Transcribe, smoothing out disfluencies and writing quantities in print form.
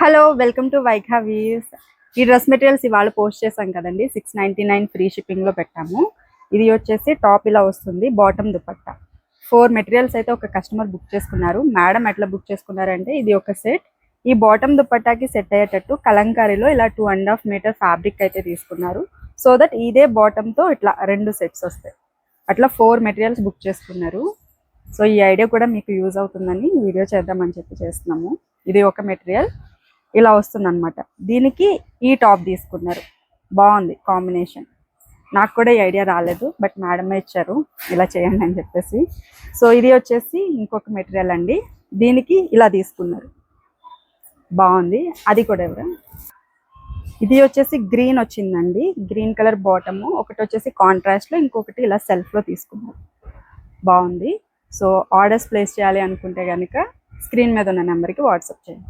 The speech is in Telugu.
Hello welcome to Vaikha weaves. ఈ డ్రెస్ మెటీరియల్స్ ఇవాళ పోస్ట్ చేసాం కదండి. 699 ఫ్రీ షిప్పింగ్లో పెట్టాము. ఇది వచ్చేసి టాప్ ఇలా వస్తుంది, బాటమ్ దుపట్టా. 4 మెటీరియల్స్ అయితే ఒక కస్టమర్ బుక్ చేసుకున్నారు. మేడం ఎట్లా బుక్ చేసుకున్నారంటే ఇది ఒక సెట్. ఈ బాటమ్ దుపట్టాకి సెట్ అయ్యేటట్టు కలంకారీలో ఇలా 2.5 మీటర్ ఫ్యాబ్రిక్ అయితే తీసుకున్నారు. సో దట్ ఇదే బాటమ్తో ఇట్లా 2 సెట్స్ వస్తాయి. అట్లా 4 మెటీరియల్స్ బుక్ చేసుకున్నారు. సో ఈ ఐడియా కూడా మీకు యూజ్ అవుతుందని వీడియో చేద్దామని చెప్పి చేస్తున్నాము. ఇది ఒక మెటీరియల్ ఇలా వస్తుంది అనమాట. దీనికి ఈ టాప్ తీసుకున్నారు, బాగుంది కాంబినేషన్. నాకు కూడా ఈ ఐడియా రాలేదు, బట్ మేడమే ఇచ్చారు ఇలా చేయండి అని చెప్పేసి. సో ఇది వచ్చేసి ఇంకొక మెటీరియల్ అండి. దీనికి ఇలా తీసుకున్నారు, బాగుంది. అది కూడా ఎవరు ఇది వచ్చేసి గ్రీన్ వచ్చిందండి, గ్రీన్ కలర్ బాటము. ఒకటి వచ్చేసి కాంట్రాస్ట్లో, ఇంకొకటి ఇలా సెల్ఫ్లో తీసుకున్నారు, బాగుంది. సో ఆర్డర్స్ ప్లేస్ చేయాలి అనుకుంటే కనుక స్క్రీన్ మీద ఉన్న నెంబర్కి వాట్సాప్ చేయండి.